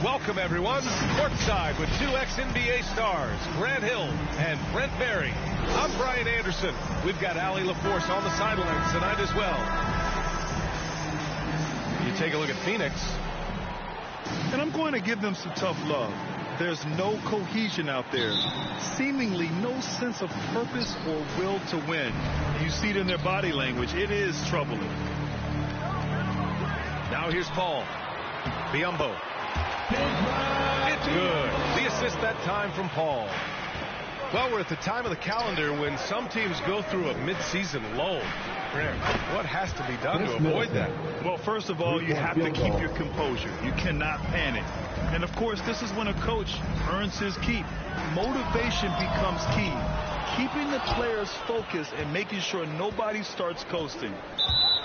Welcome, everyone. Courtside with two ex-NBA stars, Grant Hill and Brent Barry. I'm Brian Anderson. We've got Allie LaForce on the sidelines tonight as well. You take a look at Phoenix. And I'm going to give them some tough love. There's no cohesion out there. Seemingly no sense of purpose or will to win. You see it in their body language. It is troubling. Now here's Paul. Biyombo. It's good. The assist that time from Paul. Well, we're at the time of the calendar when some teams go through a midseason lull. What has to be done to avoid that? Well, first of all, you have to keep your composure. You cannot panic. And, of course, this is when a coach earns his keep. Motivation becomes key. Keeping the players focused and making sure nobody starts coasting.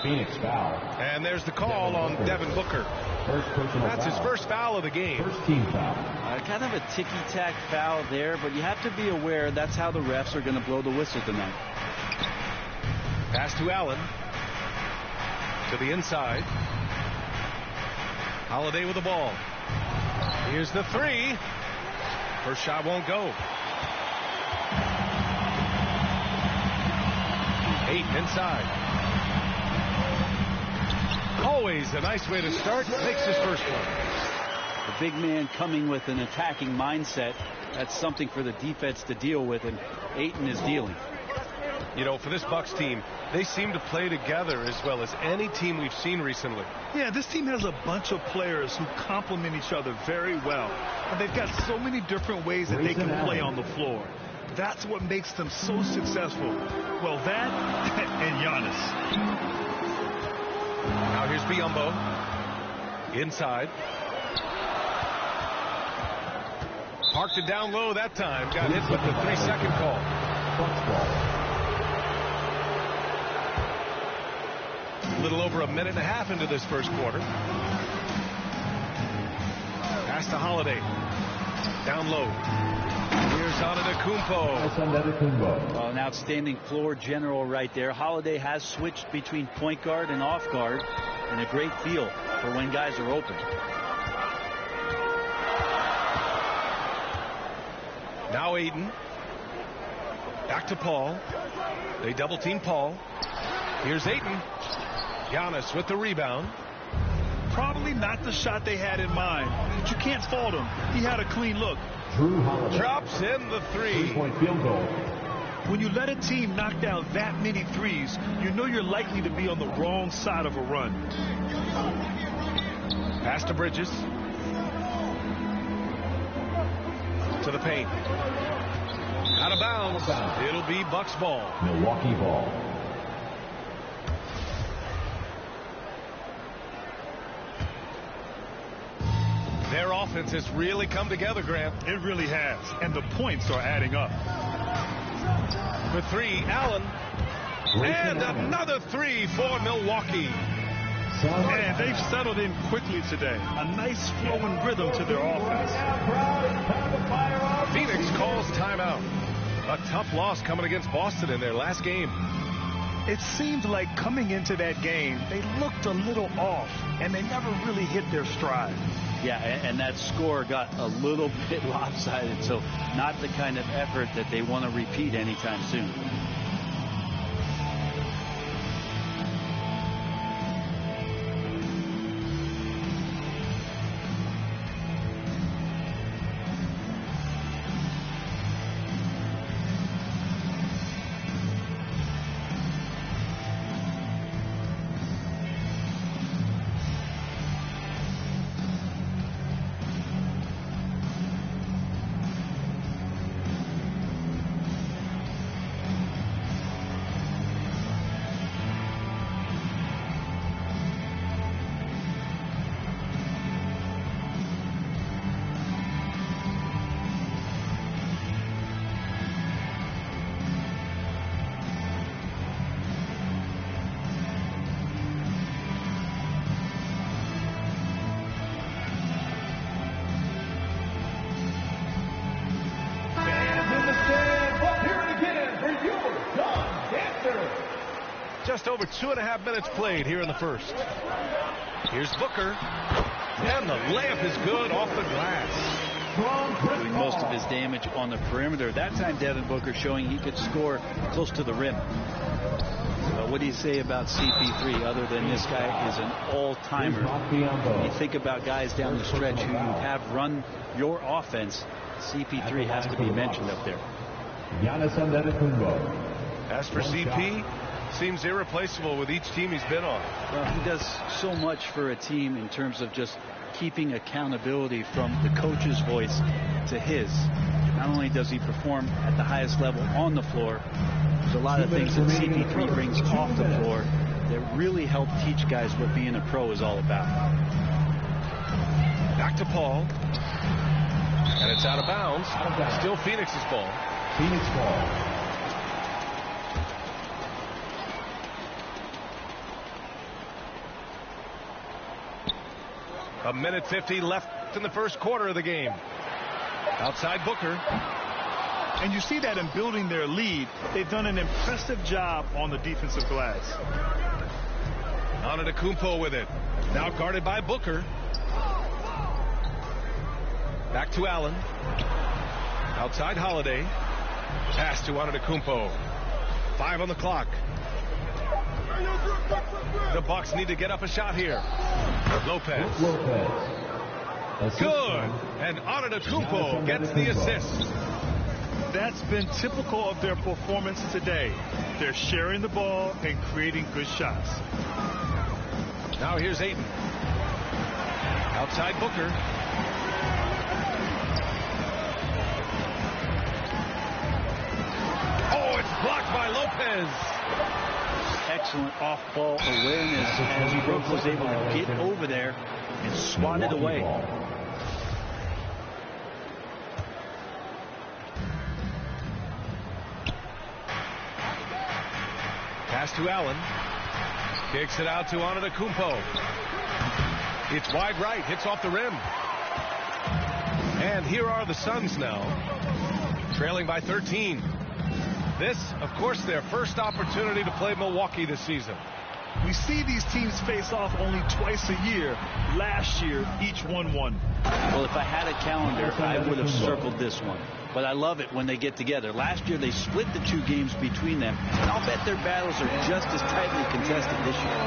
Phoenix foul. And there's the call on Devin Booker. That's his first foul of the game. First team foul. Kind of a ticky-tack foul there, but you have to be aware that's how the refs are going to blow the whistle tonight. Pass to Allen. To the inside. Holiday with the ball. Here's the three. First shot won't go. Ayton inside. Always a nice way to start. Makes his first one. The big man coming with an attacking mindset. That's something for the defense to deal with, and Ayton is dealing. You know, for this Bucks team, they seem to play together as well as any team we've seen recently. Yeah, this team has a bunch of players who complement each other very well. And they've got so many different ways that they can play on the floor. That's what makes them so successful. Well, that and Giannis. Now here's Biyombo. Inside. Parked it down low that time. Got hit with the 3-second call. A little over a minute and a half into this first quarter. Pass to Holiday. Down low. Here's Antetokounmpo. Well, an outstanding floor general right there. Holiday has switched between point guard and off guard, and a great feel for when guys are open. Now Ayton. Back to Paul. They double team Paul. Here's Ayton. Giannis with the rebound. Probably not the shot they had in mind, but you can't fault him. He had a clean look. Drops in the three. Three-point field goal. When you let a team knock down that many threes, you know you're likely to be on the wrong side of a run. Pass to Bridges. To the paint. Out of bounds. It'll be Bucks ball. Milwaukee ball. Their offense has really come together, Grant. It really has. And the points are adding up. The three, Allen. And another three for Milwaukee. And they've settled in quickly today. A nice flowing rhythm to their offense. Phoenix calls timeout. A tough loss coming against Boston in their last game. It seemed like coming into that game, they looked a little off, and they never really hit their stride. Yeah, and that score got a little bit lopsided, so not the kind of effort that they want to repeat anytime soon. Just over 2.5 minutes played here in the first. Here's Booker. And the layup is good off the glass. Doing most of his damage on the perimeter. That time Devin Booker showing he could score close to the rim. What do you say about CP3 other than this guy is an all-timer? When you think about guys down the stretch who you have run your offense, CP3 has to be mentioned up there. As for CP, seems irreplaceable with each team he's been on. Well, he does so much for a team in terms of just keeping accountability from the coach's voice to his. Not only does he perform at the highest level on the floor, there's a lot of things that CP3 brings off the floor that really help teach guys what being a pro is all about. Back to Paul. And it's out of bounds. Still Phoenix's ball. Phoenix ball. A minute 50 left in the first quarter of the game. Outside Booker. And you see that in building their lead, they've done an impressive job on the defensive glass. Antetokounmpo with it. Now guarded by Booker. Back to Allen. Outside Holiday. Pass to Antetokounmpo. 5 on the clock. The Bucks need to get up a shot here. Lopez. Good. And Antetokounmpo gets the assist. That's been typical of their performance today. They're sharing the ball and creating good shots. Now here's Ayton. Outside Booker. Oh, it's blocked by Lopez. Excellent off-ball awareness as Brooks was able to get over there and swat it away. Pass to Allen. Kicks it out to Antetokounmpo. It's wide right. Hits off the rim. And here are the Suns now. Trailing by 13. This, of course, their first opportunity to play Milwaukee this season. We see these teams face off only twice a year. Last year, each won one. Well, if I had a calendar, I would have circled this one. But I love it when they get together. Last year, they split the two games between them. And I'll bet their battles are just as tightly contested this year.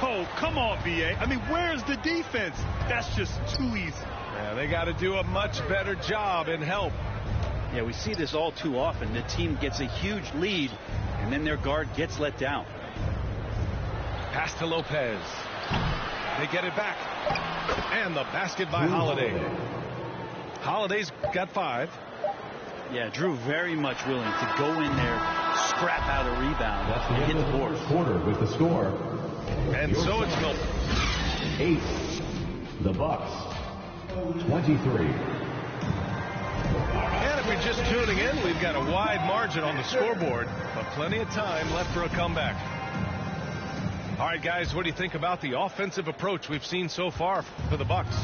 Oh, come on, BA. I mean, where's the defense? That's just too easy. Yeah, they got to do a much better job in help. Yeah, we see this all too often. The team gets a huge lead, and then their guard gets let down. Pass to Lopez. They get it back. And the basket by Holiday. Holiday's got 5. Yeah, Drew very much willing to go in there, scrap out a rebound, and hit the board. Quarter with the score. And so it's Milton. 8. The Bucks. 23. And if you're just tuning in, we've got a wide margin on the scoreboard, but plenty of time left for a comeback. All right, guys, what do you think about the offensive approach we've seen so far for the Bucks?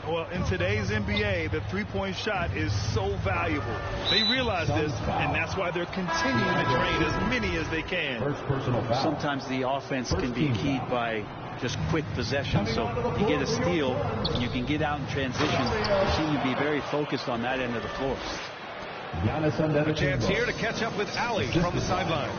Well, in today's NBA, the three-point shot is so valuable. They realize this, and that's why they're continuing to train as many as they can. First personal foul. Sometimes the offense can be keyed by just quick possession. So you get a steal, and you can get out in transition. You seem to be very focused on that end of the floor. A chance here to catch up with Allie from the sideline.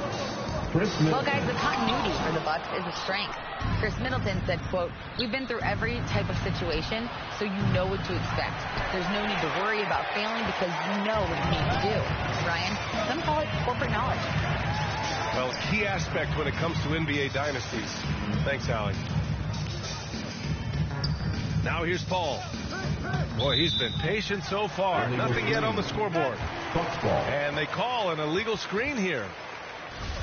Well, guys, the continuity for the Bucks is a strength. Chris Middleton said, quote, "We've been through every type of situation, so you know what to expect. There's no need to worry about failing because you know what you need to do." Ryan, some call it corporate knowledge. Well, a key aspect when it comes to NBA dynasties. Thanks, Allie. Now here's Paul. Boy, he's been patient so far. Nothing yet on the scoreboard. And they call an illegal screen here.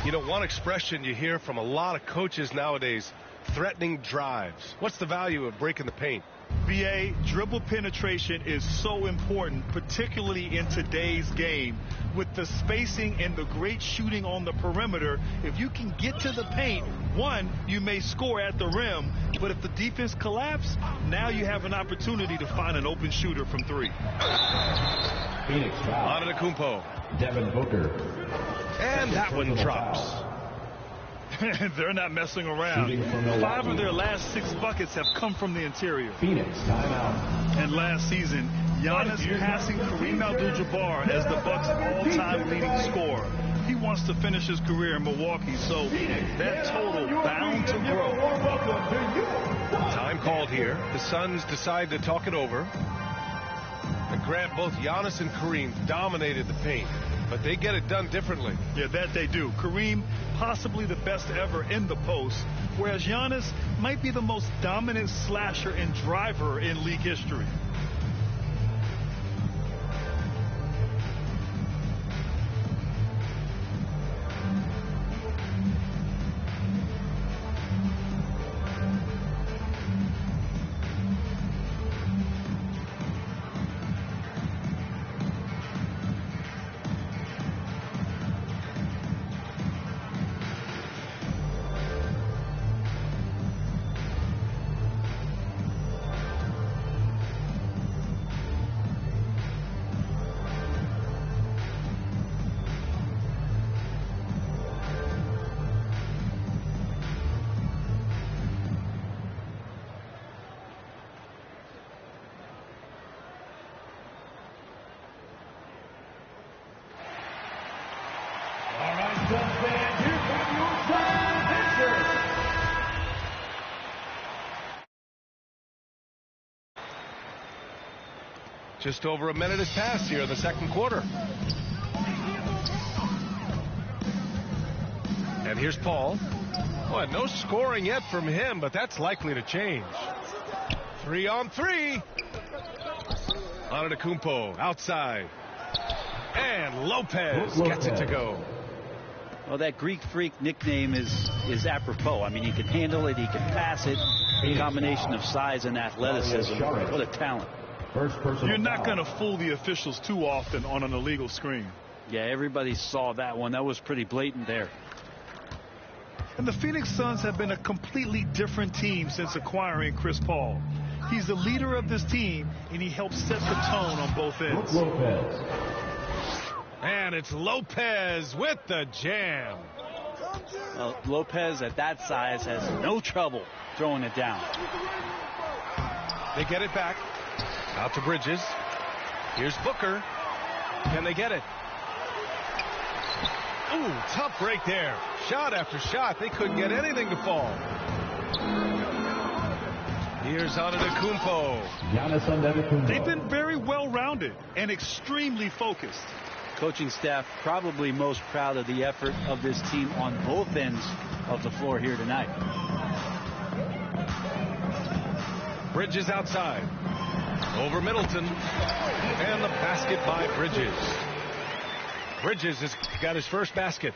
You know, one expression you hear from a lot of coaches nowadays, threatening drives. What's the value of breaking the paint? BA, dribble penetration is so important, particularly in today's game. With the spacing and the great shooting on the perimeter, if you can get to the paint, one, you may score at the rim, but if the defense collapses, now you have an opportunity to find an open shooter from 3. Phoenix foul. Antetokounmpo. Devin Booker. And that one drops. They're not messing around. 5 of their last 6 buckets have come from the interior. Phoenix, timeout. And last season, Giannis passing Kareem Abdul-Jabbar as the Bucks' all-time leading scorer. He wants to finish his career in Milwaukee, so that total bound to grow. Time called here. The Suns decide to talk it over. And Grant, both Giannis and Kareem dominated the paint, but they get it done differently. Yeah, that they do. Kareem, possibly the best ever in the post, whereas Giannis might be the most dominant slasher and driver in league history. Just over a minute has passed here in the second quarter. And here's Paul. Well, no scoring yet from him, but that's likely to change. 3-on-3. Antetokounmpo outside. And Lopez gets it to go. Well, that Greek Freak nickname is apropos. I mean, he can handle it, he can pass it. A combination of size and athleticism. What a talent. You're not going to fool the officials too often on an illegal screen. Yeah, everybody saw that one. That was pretty blatant there. And the Phoenix Suns have been a completely different team since acquiring Chris Paul. He's the leader of this team, and he helps set the tone on both ends. And it's Lopez with the jam. Well, Lopez at that size has no trouble throwing it down. They get it back. Out to Bridges. Here's Booker. Can they get it? Ooh, tough break there. Shot after shot. They couldn't get anything to fall. Here's Antetokounmpo. They've been very well-rounded and extremely focused. Coaching staff probably most proud of the effort of this team on both ends of the floor here tonight. Bridges outside. Over Middleton. And the basket by Bridges. Bridges has got his first basket.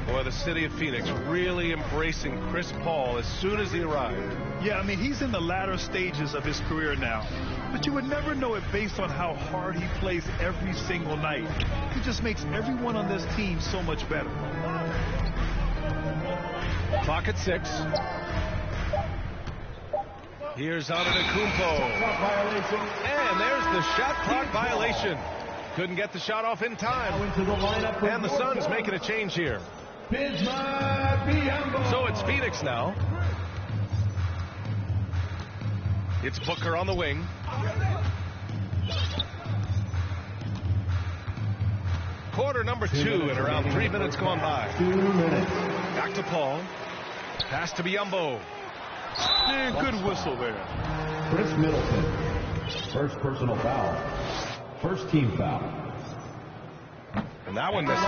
Boy, the city of Phoenix really embracing Chris Paul as soon as he arrived. Yeah, I mean, he's in the latter stages of his career now. But you would never know it based on how hard he plays every single night. He just makes everyone on this team so much better. Clock at 6. Here's Antetokounmpo. And there's the shot clock violation. Couldn't get the shot off in time. And the Suns making a change here. So it's Phoenix now. It's Booker on the wing. Quarter number 2 and around 3 minutes gone by. Back to Paul. Pass to Biyombo. And good whistle there. Chris Middleton. First personal foul. First team foul. And that one misses.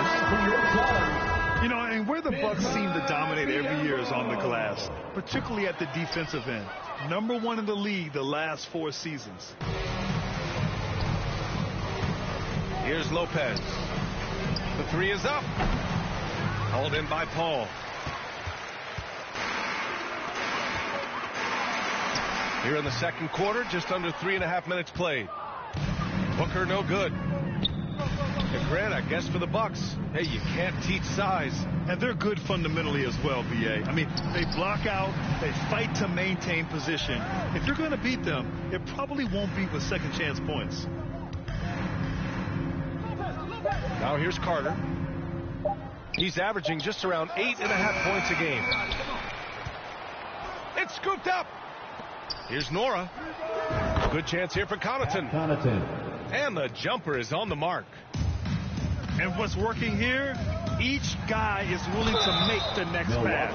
You know, and where the Bucks seem to dominate every year is on the glass, particularly at the defensive end. Number 1 in the league the last 4 seasons. Here's Lopez. The 3 is up. Held in by Paul. Here in the second quarter, just under 3.5 minutes played. Booker no good. And Grant, I guess for the Bucks, hey, you can't teach size. And they're good fundamentally as well, B.A. I mean, they block out, they fight to maintain position. If you're going to beat them, it probably won't be with second chance points. Now here's Carter. He's averaging just around 8.5 points a game. It's scooped up. Here's Nora. Good chance here for Connaughton. And the jumper is on the mark. And what's working here, each guy is willing to make the next pass.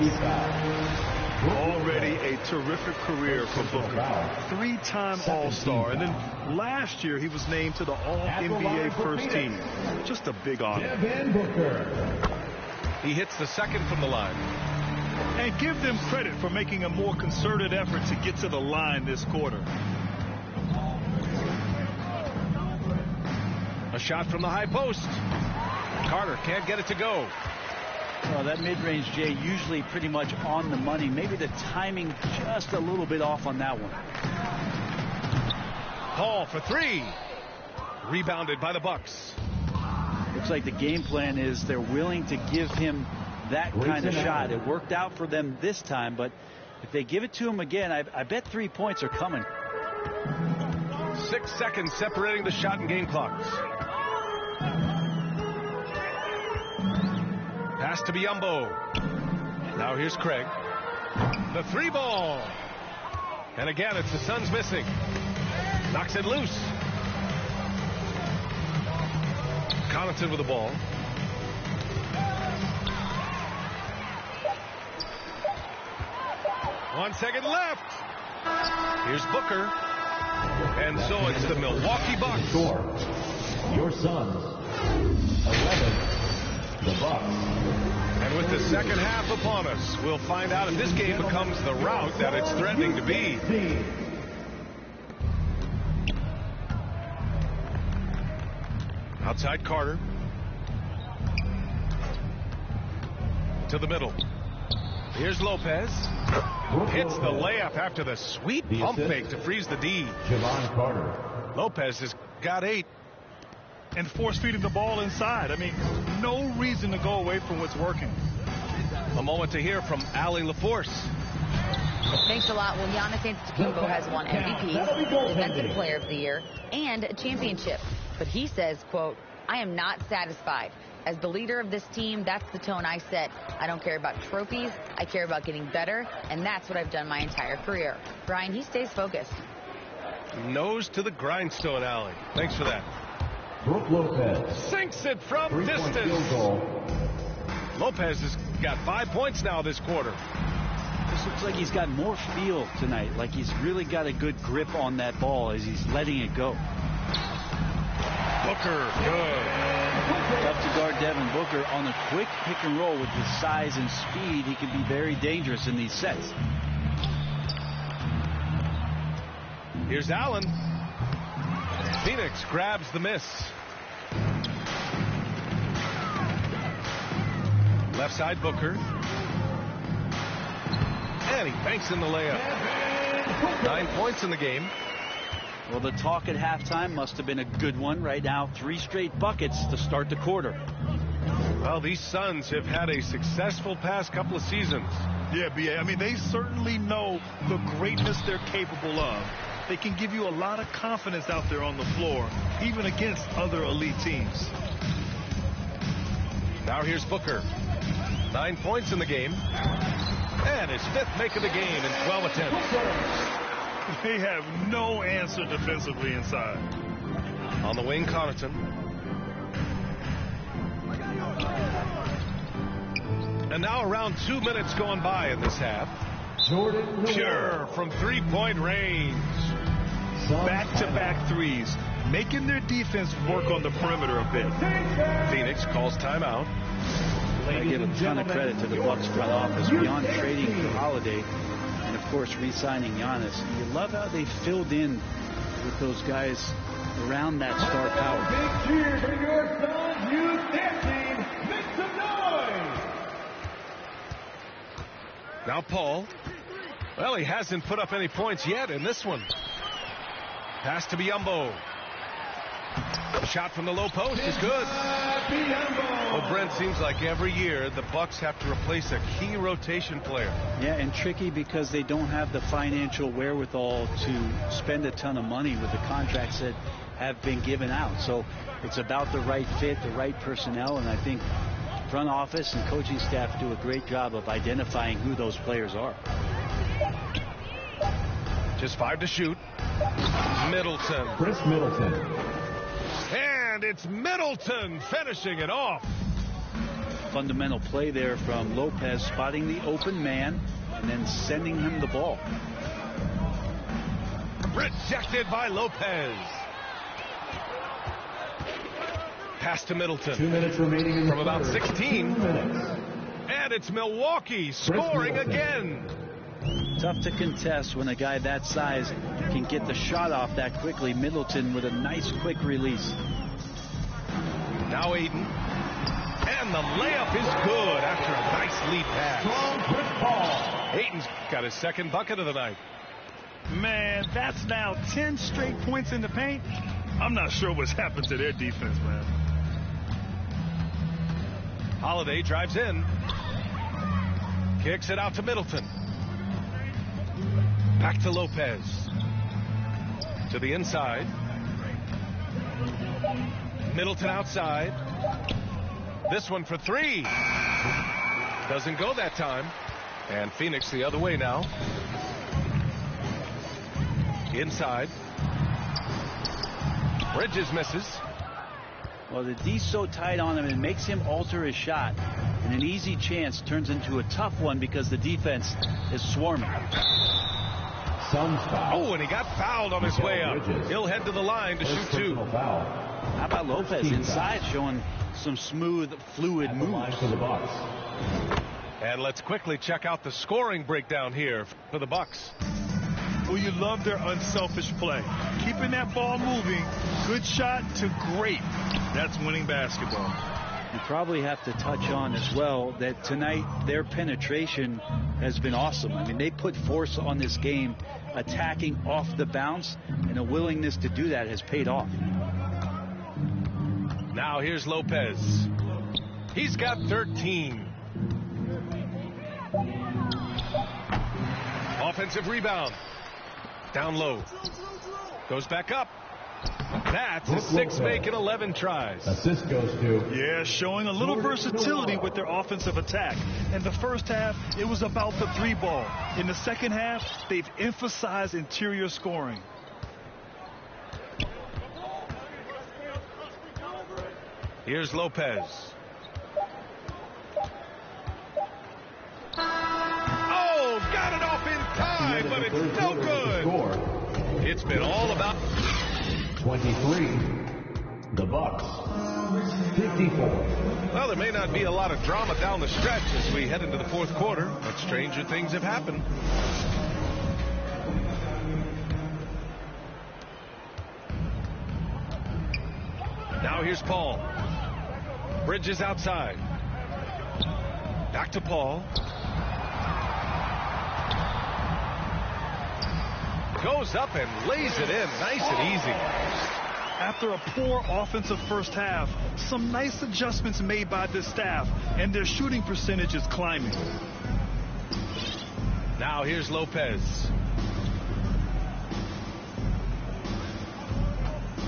Already a terrific career for Booker. 3-time All-Star. And then last year he was named to the All-NBA first team. Just a big honor. He hits the second from the line. And give them credit for making a more concerted effort to get to the line this quarter. A shot from the high post. Carter can't get it to go. Well, that mid-range, Jay, usually pretty much on the money. Maybe the timing just a little bit off on that one. Paul for three. Rebounded by the Bucks. Looks like the game plan is they're willing to give him that kind of shot. It worked out for them this time, but if they give it to him again, I bet 3 points are coming. 6 seconds separating the shot and game clocks. Pass to Biyombo. Now here's Craig. The three ball. And again, it's the Suns missing. Knocks it loose. Connaughton with the ball. One second left. Here's Booker. And so it's the Milwaukee Bucks. Score. Your Suns. 11. The Bucks. And with the second half upon us, we'll find out if this game becomes the rout that it's threatening to be. Outside Carter. To the middle. Here's Lopez. Hits the layup after the sweet pump fake to freeze the D. Javon Carter. Lopez has got 8. And force feeding the ball inside. I mean, no reason to go away from what's working. A moment to hear from Allie LaForce. Thanks a lot. Well, Giannis Antetokounmpo has won MVP, Defensive Player of the Year, and a championship. But he says, quote, I am not satisfied. As the leader of this team, that's the tone I set. I don't care about trophies. I care about getting better, and that's what I've done my entire career. Brian, he stays focused. Nose to the grindstone, Allie. Thanks for that. Brook Lopez. Sinks it from distance. Lopez has got 5 points now this quarter. This looks like he's got more feel tonight, like he's really got a good grip on that ball as he's letting it go. Booker, good. Tough to guard Devin Booker on a quick pick and roll with his size and speed. He can be very dangerous in these sets. Here's Allen. Phoenix grabs the miss. Left side Booker. And he banks in the layup. 9 points in the game. Well, the talk at halftime must have been a good one. Right now, 3 straight buckets to start the quarter. Well, these Suns have had a successful past couple of seasons. Yeah, B.A. I mean, they certainly know the greatness they're capable of. They can give you a lot of confidence out there on the floor, even against other elite teams. Now here's Booker. 9 points in the game. And his 5th make of the game in 12 attempts. They have no answer defensively inside. On the wing, Connaughton. And now around 2 minutes gone by in this half. Jordan Pure from three-point range. Back-to-back threes, making their defense work on the perimeter a bit. Phoenix calls timeout. I give a ton of credit to the Bucks front office beyond trading for Holiday and, of course, re-signing Giannis. You love how they filled in with those guys around that star power. Big cheer for your Suns. Youth dancing. Make some noise. Now Paul. Well, he hasn't put up any points yet in this one. Pass to Biyombo. The shot from the low post is good. Well, Brent, seems like every year the Bucks have to replace a key rotation player. Yeah, and tricky because they don't have the financial wherewithal to spend a ton of money with the contracts that have been given out. So it's about the right fit, the right personnel, and I think front office and coaching staff do a great job of identifying who those players are. Just 5 to shoot. Middleton. Chris Middleton. And it's Middleton finishing it off. Fundamental play there from Lopez, spotting the open man and then sending him the ball. Rejected by Lopez. Pass to Middleton. 2 minutes remaining in the from about third. 16. 2 minutes. And it's Milwaukee scoring again. Tough to contest when a guy that size can get the shot off that quickly. Middleton with a nice quick release. Now Aiden. And the layup is good after a nice lead pass. Aiden's got his second bucket of the night. Man, that's now 10 straight points in the paint. I'm not sure what's happened to their defense, man. Holiday drives in. Kicks it out to Middleton. Back to Lopez. To the inside. Middleton outside. This one for 3. Doesn't go that time. And Phoenix the other way now. Inside. Bridges misses. Well, the D's so tight on him, it makes him alter his shot. And an easy chance turns into a tough one because the defense is swarming. Oh, and he got fouled on his way up. He'll head to the line to shoot 2. How about Lopez inside, showing some smooth, fluid moves. And let's quickly check out the scoring breakdown here for the Bucks. Well, you love their unselfish play. Keeping that ball moving, good shot to great. That's winning basketball. You probably have to touch on as well that tonight their penetration has been awesome. I mean, they put force on this game, attacking off the bounce, and a willingness to do that has paid off. Now here's Lopez. He's got 13. Offensive rebound. Down low. Goes back up. That's his 6th make in 11 tries. Assist goes to. Yeah, showing a little versatility with their offensive attack. In the first half, it was about the 3-ball. In the second half, they've emphasized interior scoring. Here's Lopez. Oh, got it off in time, but it's no good. It's been all about 23. The Bucks. 54. Well, there may not be a lot of drama down the stretch as we head into the 4th quarter, but stranger things have happened. Now here's Paul. Bridges outside. Back to Paul. Goes up and lays it in nice and easy. After a poor offensive first half, some nice adjustments made by this staff, and their shooting percentage is climbing. Now here's Lopez.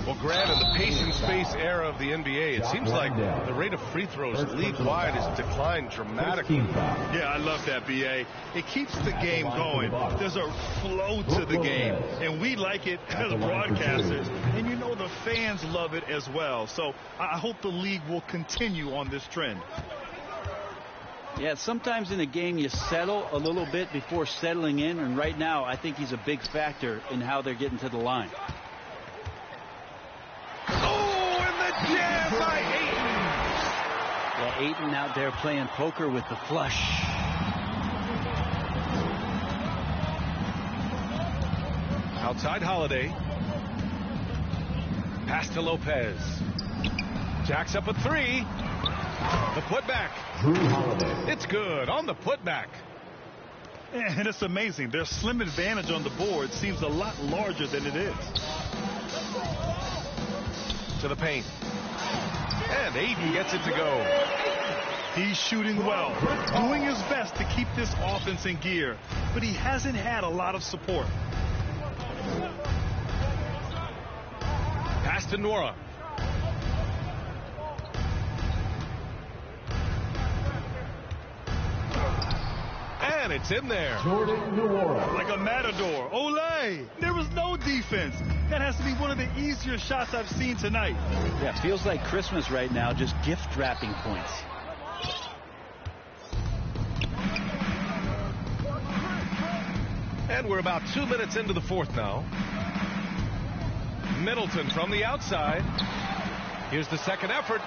Well, granted, the pace and space era of the NBA, it seems like the rate of free throws league-wide has declined dramatically. Yeah, I love that, B.A. It keeps the game going. There's a flow to the game, and we like it as broadcasters, and you know the fans love it as well. So I hope the league will continue on this trend. Yeah, sometimes in a game you settle a little bit before settling in, and right now I think he's a big factor in how they're getting to the line. Jam by Ayton. Yeah, Ayton out there playing poker with the flush. Outside Holiday. Pass to Lopez. Jacks up a 3. The putback. Drew Holiday. It's good on the putback. And it's amazing. Their slim advantage on the board seems a lot larger than it is. To the paint. And Aiden gets it to go. He's shooting well, doing his best to keep this offense in gear, but he hasn't had a lot of support. Pass to Nora. And it's in there. Jordan Noir. Like a matador. Olay! There was no defense. That has to be one of the easier shots I've seen tonight. Yeah, feels like Christmas right now, just gift wrapping points. And we're about 2 minutes into the fourth now. Middleton from the outside. Here's the second effort.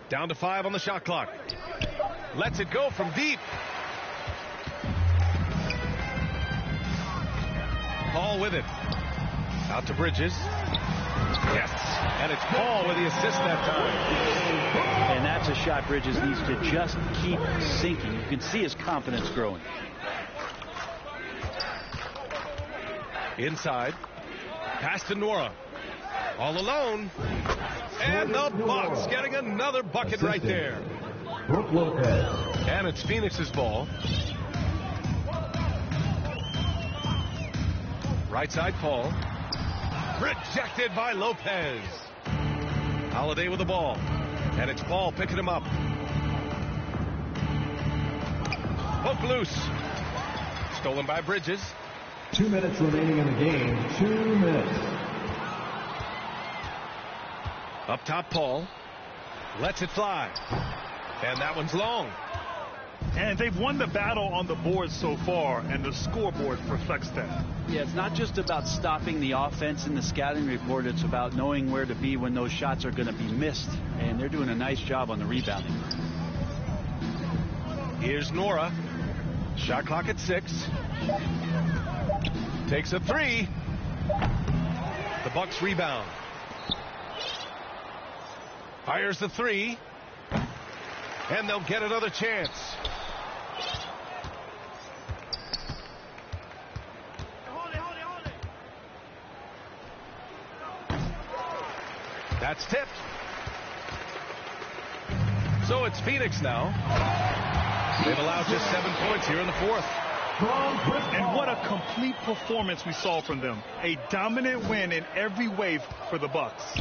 Down to 5 on the shot clock. Lets it go from deep. Paul with it. Out to Bridges. Yes. And it's Paul with the assist that time. And that's a shot Bridges needs to just keep sinking. You can see his confidence growing. Inside. Pass to Nora. All alone. And the Bucks getting another bucket right there. Brook Lopez. And it's Phoenix's ball. Right side, Paul. Rejected by Lopez. Holiday with the ball. And it's Paul picking him up. Poke loose. Stolen by Bridges. 2 minutes remaining in the game. 2 minutes. Up top, Paul. Lets it fly. And that one's long. And they've won the battle on the board so far, and the scoreboard reflects that. Yeah, it's not just about stopping the offense in the scouting report. It's about knowing where to be when those shots are going to be missed. And they're doing a nice job on the rebounding. Here's Nora. Shot clock at 6. Takes a 3. The Bucks rebound. Fires the 3. And they'll get another chance. That's tipped. So it's Phoenix now. They've allowed just 7 points here in the fourth. And what a complete performance we saw from them. A dominant win in every way for the Bucks.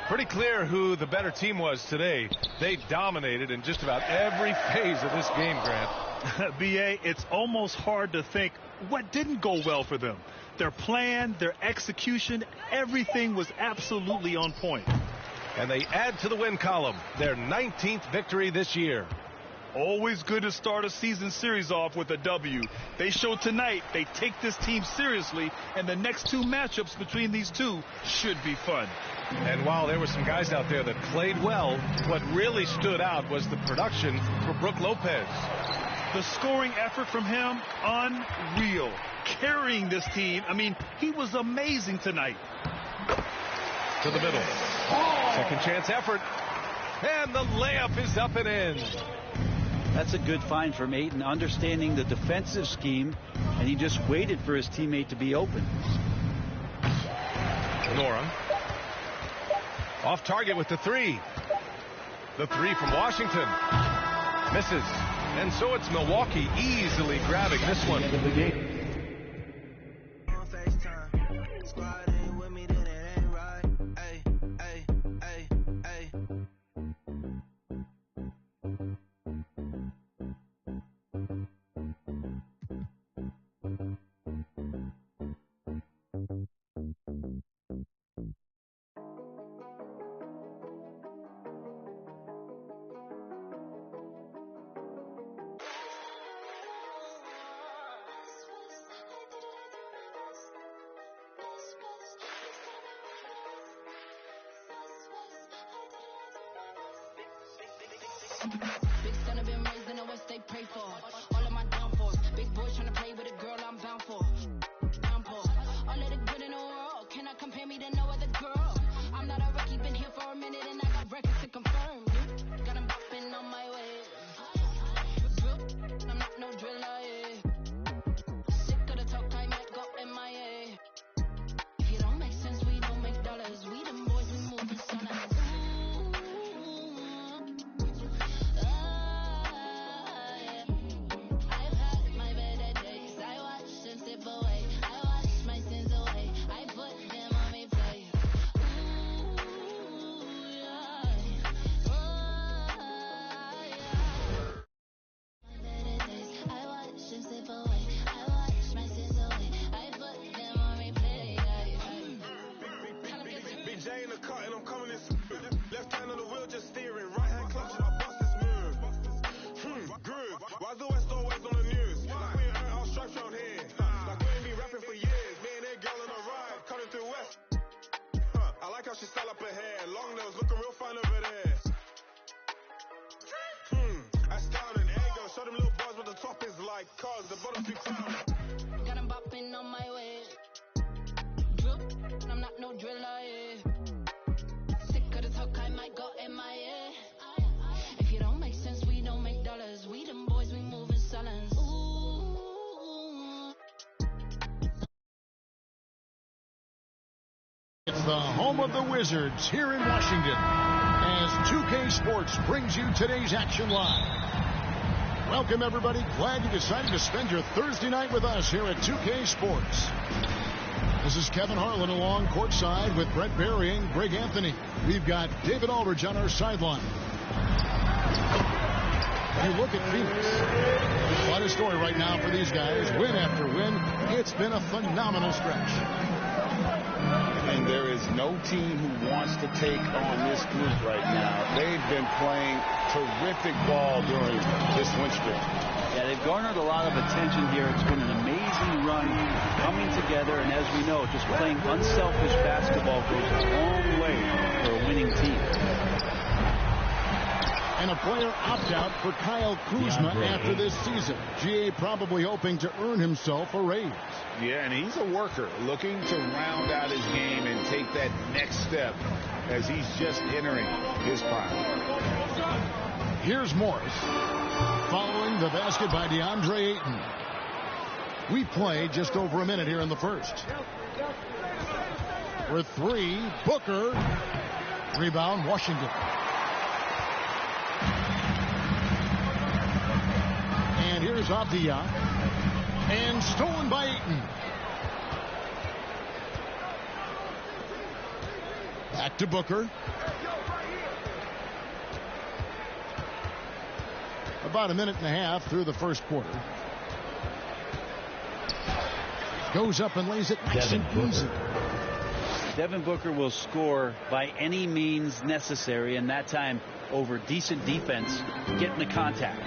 Pretty clear who the better team was today. They dominated in just about every phase of this game, Grant. B.A., it's almost hard to think what didn't go well for them. Their plan, their execution, everything was absolutely on point. And they add to the win column, their 19th victory this year. Always good to start a season series off with a W. They showed tonight they take this team seriously, and the next 2 matchups between these two should be fun. And while there were some guys out there that played well, what really stood out was the production for Brook Lopez. The scoring effort from him, unreal. Carrying this team, I mean, he was amazing tonight. To the middle. Second chance effort. And the layup is up and in. That's a good find from Ayton, understanding the defensive scheme, and he just waited for his teammate to be open. Nora. Off target with the 3. The 3 from Washington. Misses. And so it's Milwaukee easily grabbing this one. Big son have been raised in the West, they pray for all of my downfalls. Big boys trying to play with a girl I'm bound for. Downfall. All of the good in the world, cannot compare me to no other girl. I'm not a rookie, been here for a minute and I got records to confirm. Got them bopping on my way. I'm not no driller, yeah. Sick of the talk, I might go MIA. If you don't make sense, we don't make dollars. We them boys, we moving silent. Why's the West always on the news? Like we ain't earned our stripes around here. Like we ain't been rapping for years. Me and that girl on a ride, cutting through West. I like how she style up her hair. Long nails looking real fine over there. That's down and ego. Show them little bars what the top is like. Cause the bottom's too crowded. Got 'em bopping on my way. Drip, I'm not no driller, yeah. Sick of the talk, I might go MIA. If you don't make sense, we don't make dollars. We them boys, we move in silence. Ooh. It's the home of the Wizards here in Washington as 2K Sports brings you today's action live. Welcome, everybody. Glad you decided to spend your Thursday night with us here at 2K Sports. This is Kevin Harlan along courtside with Brett Berry and Greg Anthony. We've got David Aldridge on our sideline. If you look at Phoenix, quite a story right now for these guys. Win after win. It's been a phenomenal stretch. And there is no team who wants to take on this group right now. They've been playing terrific ball during this win streak. Yeah, they've garnered a lot of attention here. It's been an amazing run coming together, and as we know, just playing unselfish basketball goes a long way for a winning team. And a player opt-out for Kyle Kuzma after this season. GA probably hoping to earn himself a raise. Yeah, and he's a worker looking to round out his game and take that next step as he's just entering his prime. Here's Morris following the basket by DeAndre Ayton. We play just over a minute here in the first. For three, Booker. Rebound, Washington. And here's Avdia. And stolen by Ayton. Back to Booker. About a minute and a half through the first quarter. Goes up and lays it nice and easy. Devin Booker will score by any means necessary, and that time over decent defense, getting the contact.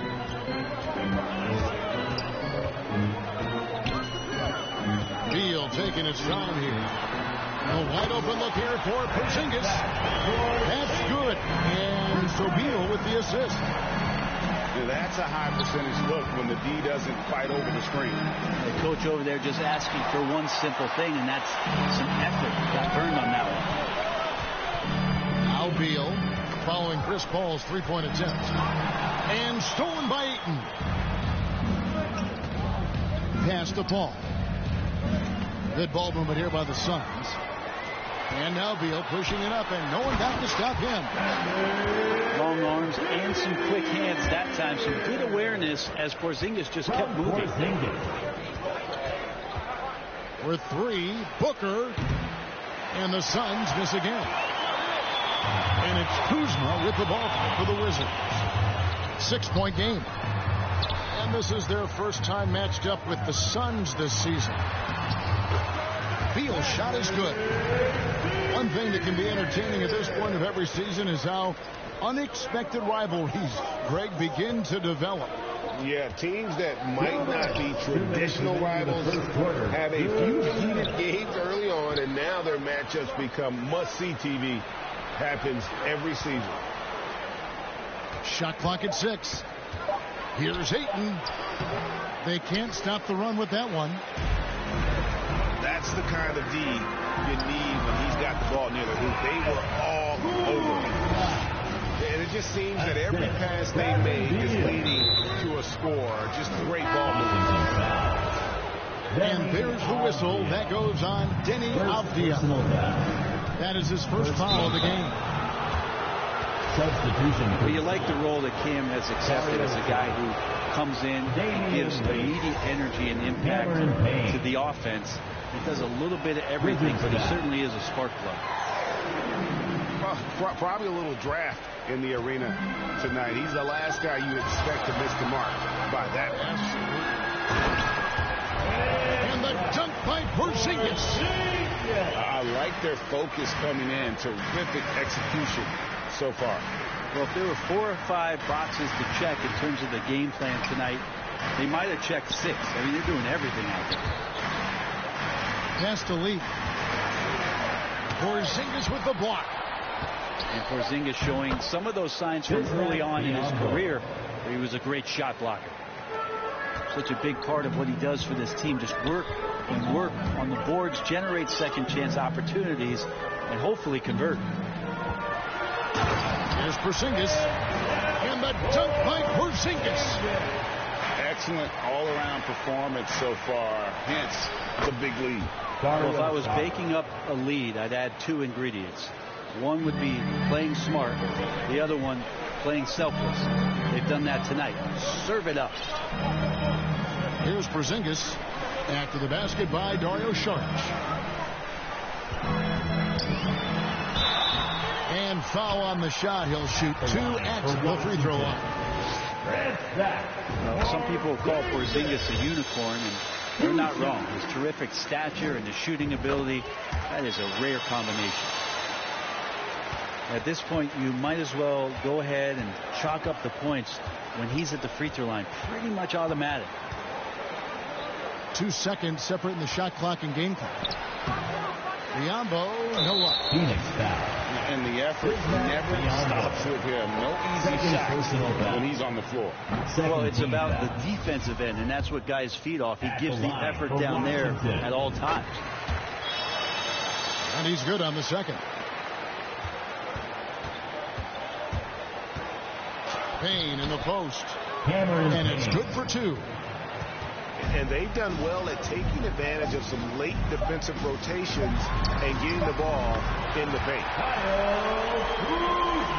Beal taking his time here. A wide open look here for Porzingis. That's good. And so Beal with the assist. That's a high percentage look when the D doesn't fight over the screen. The coach over there just asking for one simple thing, and that's some effort. Got burned on that one. Now Beal following Chris Paul's three-point attempt. And stolen by Ayton. Pass to Paul. Good ball movement here by the Suns. And now Beal pushing it up, and no one down to stop him. Long arms and some quick hands that time. Some good awareness as Porzingis just kept moving. For three, Booker. And the Suns miss again. And it's Kuzma with the ball for the Wizards. 6-point game. And this is their first time matched up with the Suns this season. Beal's shot is good. One thing that can be entertaining at this point of every season is how unexpected rivalries, Greg, begin to develop. Yeah, teams that might not be traditional rivals have a few heated games early on, and now their matchups become must-see TV. Happens every season. Shot clock at 6. Here's Ayton. They can't stop the run with that one. That's the kind of D you need when he's got the ball near the hoop. They were all over him. And it just seems that every pass they make is leading to a score. Just great ball movement. And there's the whistle. That goes on Denny Avdia. That is his first foul of the game. Substitution. Well, you like the role that Cam has accepted as a guy who comes in and gives immediate energy and impact to the offense. He does a little bit of everything, but he certainly is a spark plug. Probably a little draft in the arena tonight. He's the last guy you expect to miss the mark by that. And the dunk by Porzingis. I like their focus coming in. Terrific execution. so far? Well, if there were 4 or 5 boxes to check in terms of the game plan tonight, they might have checked 6. I mean, they're doing everything out there. Has to lead. Porzingis with the block. And Porzingis showing some of those signs from early on in his career where he was a great shot blocker. Such a big part of what he does for this team. Just work and work on the boards, generate second chance opportunities, and hopefully convert. Here's Porzingis. And the dunk by Porzingis. Excellent all-around performance so far, hence the big lead. Well, if I was baking up a lead, I'd add 2 ingredients. One would be playing smart. The other one, playing selfless. They've done that tonight. Serve it up. Here's Porzingis. After the basket by Dario Saric. And foul on the shot. He'll shoot 2 at the free throw line. Well, some people call Porzingis a unicorn, and they're not wrong. His terrific stature and his shooting ability, that is a rare combination. At this point, you might as well go ahead and chalk up the points when he's at the free throw line. Pretty much automatic. 2 seconds separating the shot clock and game clock. Biombo, no luck. Phoenix foul. And the effort never stops with him. No easy shots when he's on the floor. Well, it's about the defensive end, and that's what guys feed off. He gives the effort down there at all times. And he's good on the second. Payne in the post. And it's good for 2. And they've done well at taking advantage of some late defensive rotations and getting the ball in the paint.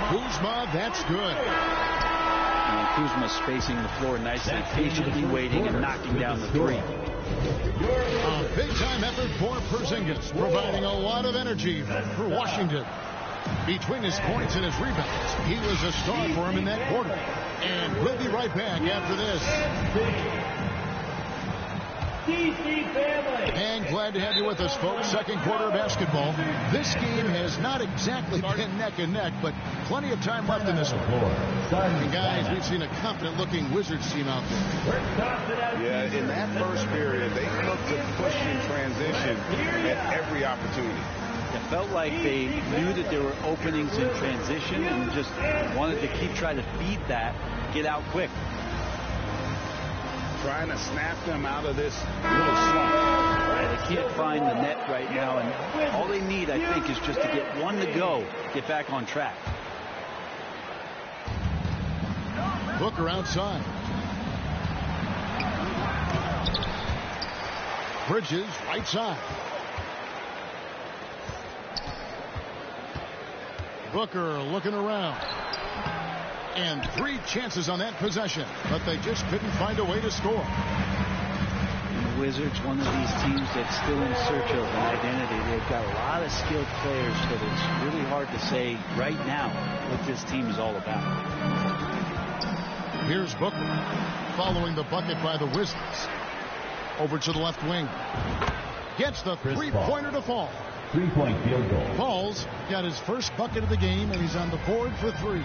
Kuzma, that's good. And Kuzma spacing the floor nicely, patiently waiting and knocking down the 3. A big-time effort for Porzingis, providing a lot of energy for Washington. Between his points and his rebounds, he was a star for him in that quarter. And we'll be right back after this. And glad to have you with us, folks. Second quarter basketball. This game has not exactly been neck and neck, but plenty of time left in this one. And guys, we've seen a confident-looking Wizards team out there. Yeah, in that first period, they looked to push in transition at every opportunity. It felt like they knew that there were openings in transition and just wanted to keep trying to feed that, get out quick. Trying to snap them out of this little slump. They can't find the net right now, and all they need, I think, is just to get one to go, get back on track. Booker outside. Bridges right side. Booker looking around. And 3 chances on that possession, but they just couldn't find a way to score. And the Wizards, one of these teams that's still in search of an identity. They've got a lot of skilled players, but it's really hard to say right now what this team is all about. Here's Booker, following the bucket by the Wizards. Over to the left wing. Gets the three-pointer to fall. 3-point field goal. Paul's got his first bucket of the game, and he's on the board for 3.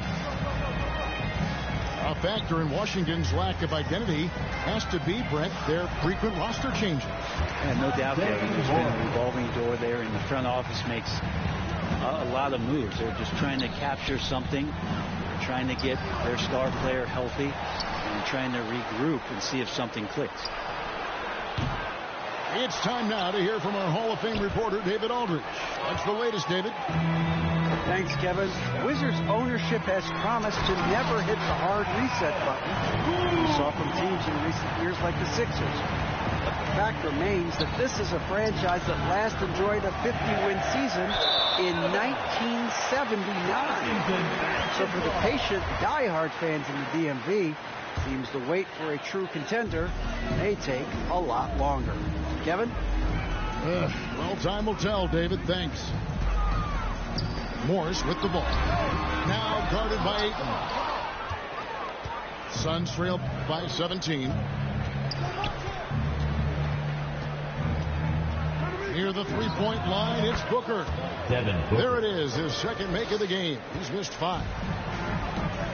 A factor in Washington's lack of identity has to be, Brett, their frequent roster changes. And no doubt, Kevin, there's been a revolving door there, and the front office makes a lot of moves. They're just trying to capture something. They're trying to get their star player healthy and trying to regroup and see if something clicks. It's time now to hear from our Hall of Fame reporter, David Aldridge. What's the latest, David? Thanks, Kevin. Wizards ownership has promised to never hit the hard reset button we saw from teams in recent years like the Sixers. But the fact remains that this is a franchise that last enjoyed a 50-win season in 1979. So for the patient, diehard fans in the DMV, seems the wait for a true contender may take a lot longer. Kevin? Well, time will tell, David. Thanks. Morris with the ball. Now guarded by Ayton. Suns trail by 17. Near the three-point line, it's Booker. There it is, his second make of the game. He's missed 5.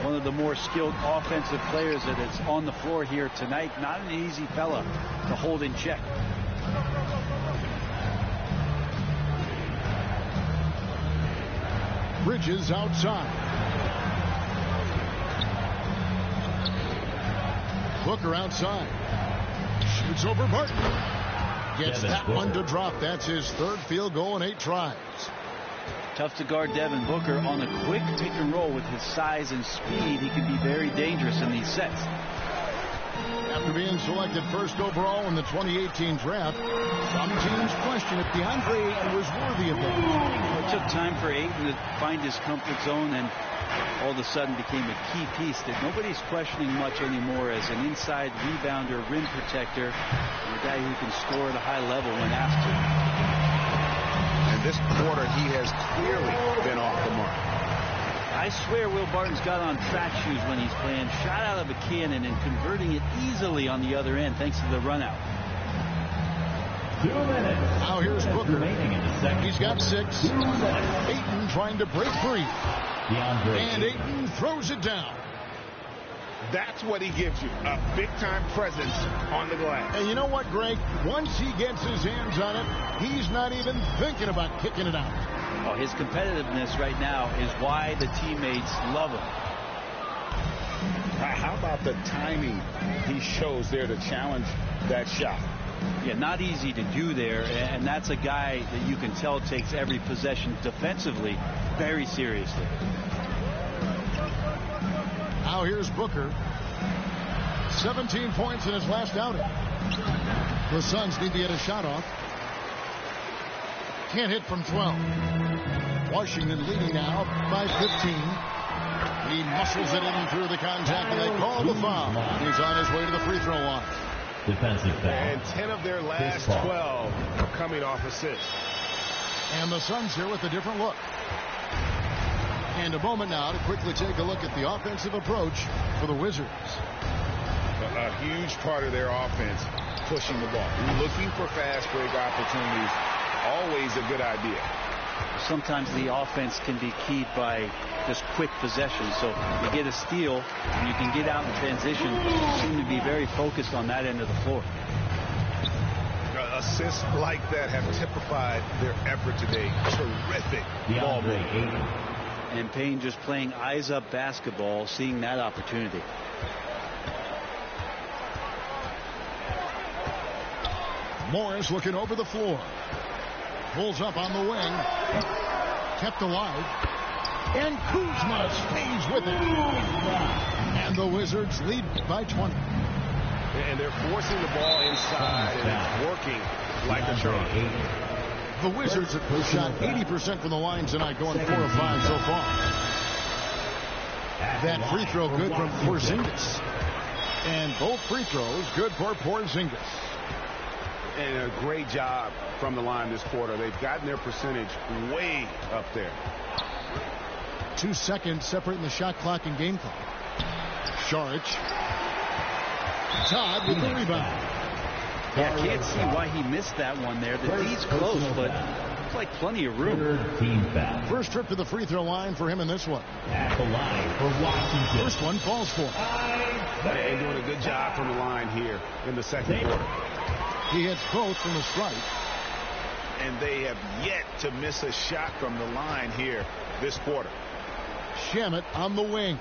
One of the more skilled offensive players that is on the floor here tonight. Not an easy fella to hold in check. Bridges outside. Booker outside. Shoots over Barton. Gets that one to drop. That's his third field goal in 8 tries. Tough to guard Devin Booker on a quick pick and roll. With his size and speed, he can be very dangerous in these sets. After being selected first overall in the 2018 draft, some teams question if DeAndre Ayton was worthy of that. It took time for Ayton to find his comfort zone, and all of a sudden became a key piece that nobody's questioning much anymore as an inside rebounder, rim protector, and a guy who can score at a high level when asked to. And this quarter, he has clearly been off the mark. I swear Will Barton's got on track shoes when he's playing. Shot out of a cannon and converting it easily on the other end thanks to the run out. 2 minutes. Now here's Booker. Remaining in the second. He's got 6. Ayton trying to break free. And Ayton throws it down. That's what he gives you, a big-time presence on the glass. And you know what, Greg? Once he gets his hands on it, he's not even thinking about kicking it out. Oh, his competitiveness right now is why the teammates love him. How about the timing he shows there to challenge that shot? Yeah, not easy to do there, and that's a guy that you can tell takes every possession defensively very seriously. Now here's Booker. 17 points in his last outing. The Suns need to get a shot off. Can't hit from 12. Washington leading now by 15. He muscles it in through the contact, and they call the foul. He's on his way to the free throw line. Defensive foul. And 10 of their last 12 are coming off assists. And the Suns here with a different look. And a moment now to quickly take a look at the offensive approach for the Wizards. A huge part of their offense, pushing the ball. Looking for fast break opportunities, always a good idea. Sometimes the offense can be keyed by just quick possession. So you get a steal, and you can get out in transition. You seem to be very focused on that end of the floor. Assists like that have typified their effort today. Terrific ball movement. And Payne just playing eyes-up basketball, seeing that opportunity. Morris looking over the floor. Pulls up on the wing. Kept alive. And Kuzma stays with it. And the Wizards lead by 20. And they're forcing the ball inside, and it's working like a charm. The Wizards have shot 80% from the line tonight, going 4 of 5 so far. That free throw good from Porzingis. And both free throws good for Porzingis. And a great job from the line this quarter. They've gotten their percentage way up there. 2 seconds separating the shot clock and game clock. Saric. Todd with the rebound. Yeah, can't see why he missed that one there. The D's close, but looks like plenty of room. First trip to the free throw line for him in this one. At the line for Washington. First one falls for him. And doing a good job from the line here in the second quarter. He hits both from the stripe. And they have yet to miss a shot from the line here this quarter. Shamet on the wing.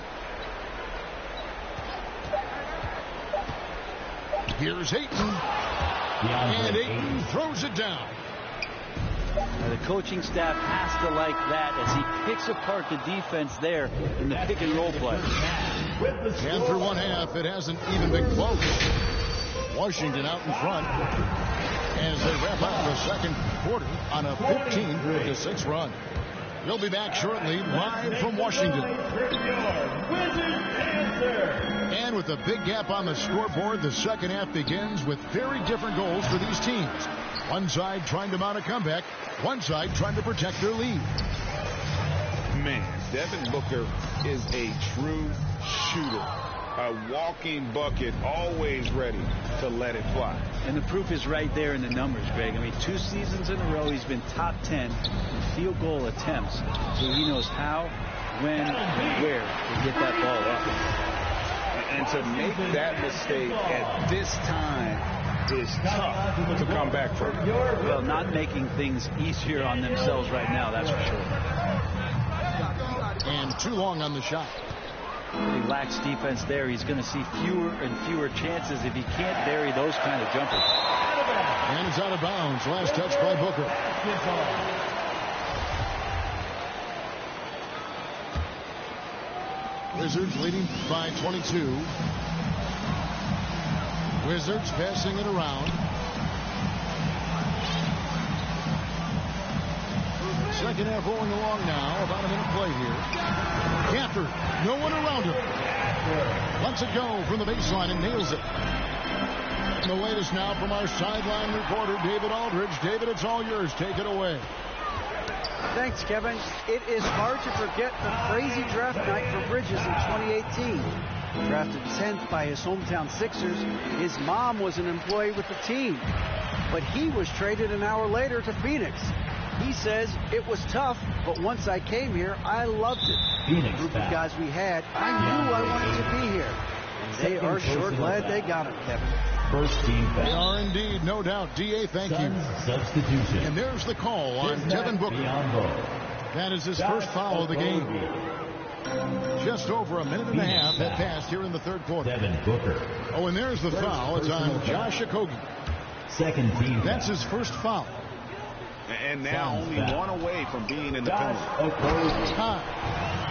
Here's Ayton. And Ayton throws it down. Now the coaching staff has to like that as he picks apart the defense there in the pick and roll play. And through one half, it hasn't even been close. Washington out in front as they wrap up the second quarter on a 15-6 run. We'll be back shortly, live from Washington. And with a big gap on the scoreboard, the second half begins with very different goals for these teams. One side trying to mount a comeback, one side trying to protect their lead. Man, Devin Booker is a true shooter. A walking bucket, always ready to let it fly. And the proof is right there in the numbers, Greg. I mean, 2 seasons in a row, he's been top 10 in field goal attempts. So he knows how, when, and where to get that ball up. And to make that mistake at this time is tough to come back from. Well, not making things easier on themselves right now, that's for sure. And too long on the shot. He lacks defense there. He's going to see fewer and fewer chances if he can't bury those kind of jumpers. And it's out of bounds. Last touch by Booker. Wizards leading by 22. Wizards passing it around. Second half rolling along now. About a minute play here. Gafford, no one around him. Lets it go from the baseline and nails it. And the latest now from our sideline reporter, David Aldridge. David, it's all yours. Take it away. Thanks, Kevin. It is hard to forget the crazy draft night for Bridges in 2018. Drafted 10th by his hometown Sixers, his mom was an employee with the team. But he was traded an hour later to Phoenix. He says, it was tough, but once I came here, I loved it. The group of guys we had, I knew I wanted to be here. And they are sure glad they got him, Kevin. First team foul. They are indeed, no doubt. D.A., thank you. Substitution. And there's the call on Devin Booker. That is his first foul of the game. Just over a minute and a half had passed here in the third quarter. Devin Booker. Oh, and there's the foul. It's on Josh Okogie. Second team. That's his first foul. And now only one away from being in the penalty. Todd.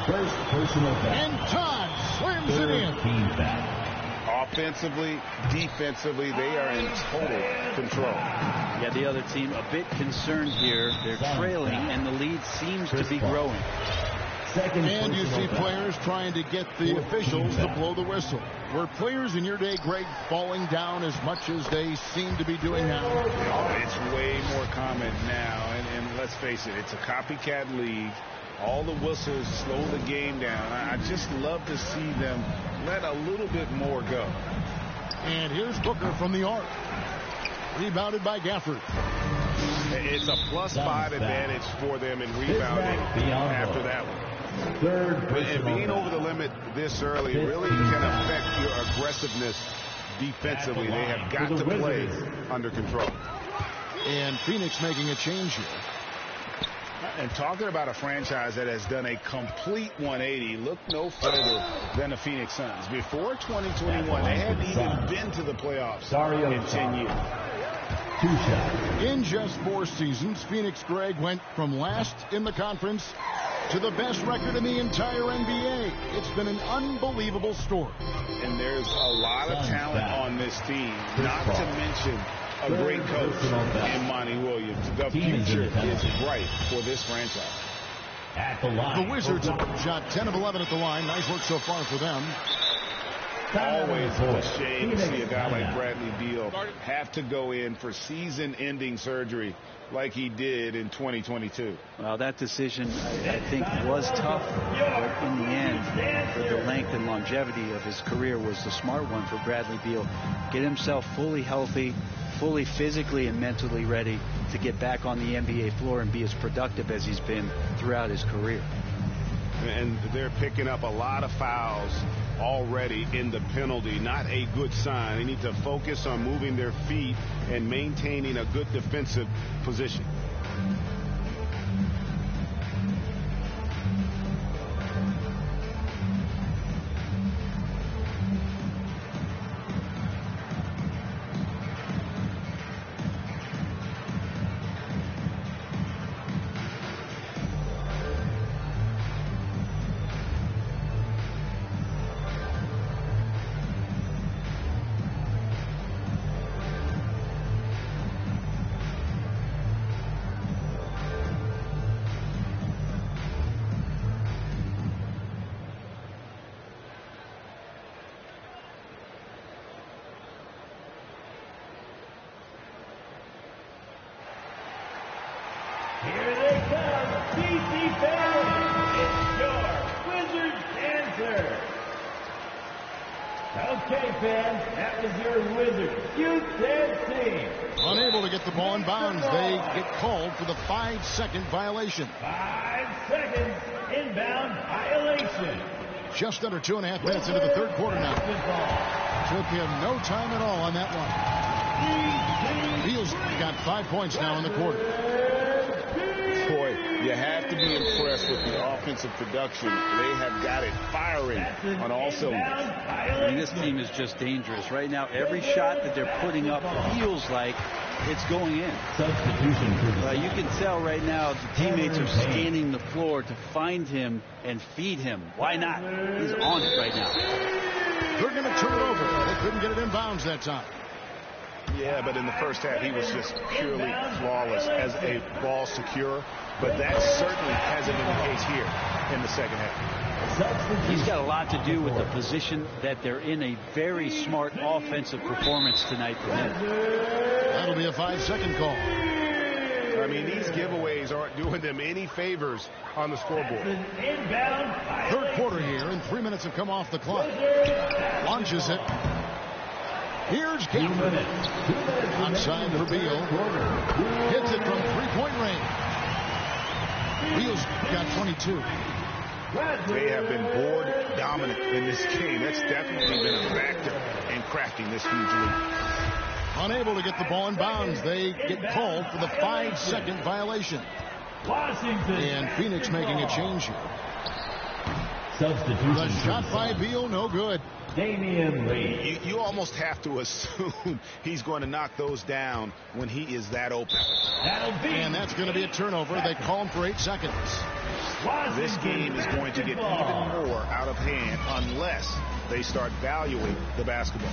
First personal foul. And Todd slams it in. Team foul. Offensively, defensively, they are in total control. Yeah, the other team a bit concerned here. They're trailing, and the lead seems to be growing. And you see players trying to get the officials to blow the whistle. Were players in your day, Greg, falling down as much as they seem to be doing now? It's way more common now, and let's face it, it's a copycat league. All the whistles slow the game down. I just love to see them let a little bit more go. And here's Booker from the arc. Rebounded by Gafford. It's a +5 advantage for them in rebounding after that one. And being over the limit this early really can affect your aggressiveness defensively. They have got to play under control. And Phoenix making a change here. And talking about a franchise that has done a complete 180, look no further than the Phoenix Suns. Before 2021, they hadn't even been to the playoffs in 10 years. In just 4 seasons, Phoenix, Greg, went from last in the conference to the best record in the entire NBA. It's been an unbelievable story. And there's a lot of talent on this team, not to mention a great coach in Monty Williams. The future is bright for this franchise. The Wizards have shot 10 of 11 at the line. Nice work so far for them. Always a shame to see a guy like Bradley Beal have to go in for season-ending surgery like he did in 2022. Well, that decision, I think, was tough, but in the end, for the length and longevity of his career, was the smart one for Bradley Beal. Get himself fully healthy, fully physically and mentally ready to get back on the NBA floor and be as productive as he's been throughout his career. And they're picking up a lot of fouls already in the penalty. Not a good sign. They need to focus on moving their feet and maintaining a good defensive position. Here they come, DC fans. It's your Wizards answer. Okay, fans, that was your Wizards. You said team. Unable to get the ball in bounds. They get called for the 5-second violation. 5 seconds. Inbound violation. Just under 2.5 minutes into the third quarter now. Took him no time at all on that one. Beal's got 5 points now in the quarter. Boy, you have to be impressed with the offensive production. They have got it firing on all cylinders. I mean, this team is just dangerous. Right now, every shot that they're putting up feels like it's going in. Substitution. You can tell right now the teammates are scanning the floor to find him and feed him. Why not? He's on it right now. They're going to turn it over. They couldn't get it in bounds that time. Yeah, but in the first half, he was just purely flawless as a ball secure. But that certainly hasn't been the case here in the second half. He's got a lot to do with the position that they're in. A very smart offensive performance tonight for him. That'll be a 5-second call. I mean, these giveaways aren't doing them any favors on the scoreboard. Third quarter here, and 3 minutes have come off the clock. Launches it. Here's Cameron. Outside for Beal. Hits it from three-point range. Beal's got 22. They have been board dominant in this game. That's definitely been a factor in cracking this huge lead. Unable to get the ball in bounds. They get called for the 5-second violation. And Phoenix making a change here. Substitution. The shot by Beal, no good. Damian Lee. You almost have to assume he's going to knock those down when he is that open. And that's going to be a turnover. They call him for 8 seconds. This game is going to get even more out of hand unless they start valuing the basketball.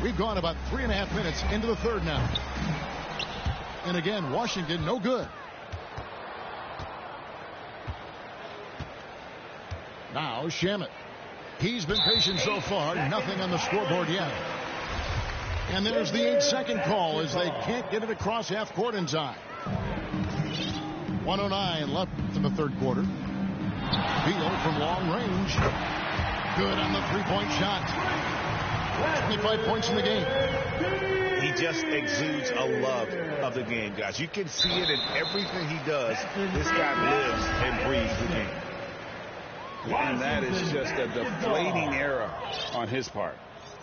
We've gone about 3.5 minutes into the third now. And again, Washington no good. Now Shamet. He's been patient so far. Nothing on the scoreboard yet. And there's the 8-second call as they can't get it across half court in time. 1:09 left in the third quarter. Beal from long range. Good on the three-point shot. 25 points in the game. He just exudes a love of the game, guys. You can see it in everything he does. This guy lives and breathes the game. And that is just a deflating error on his part.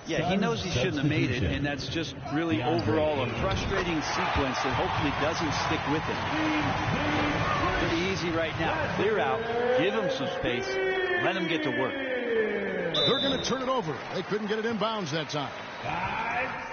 Yeah, he knows he shouldn't have made it, and that's just really overall a frustrating sequence that hopefully doesn't stick with him. Pretty easy right now. Clear out, give him some space, let him get to work. They're going to turn it over. They couldn't get it in bounds that time. 5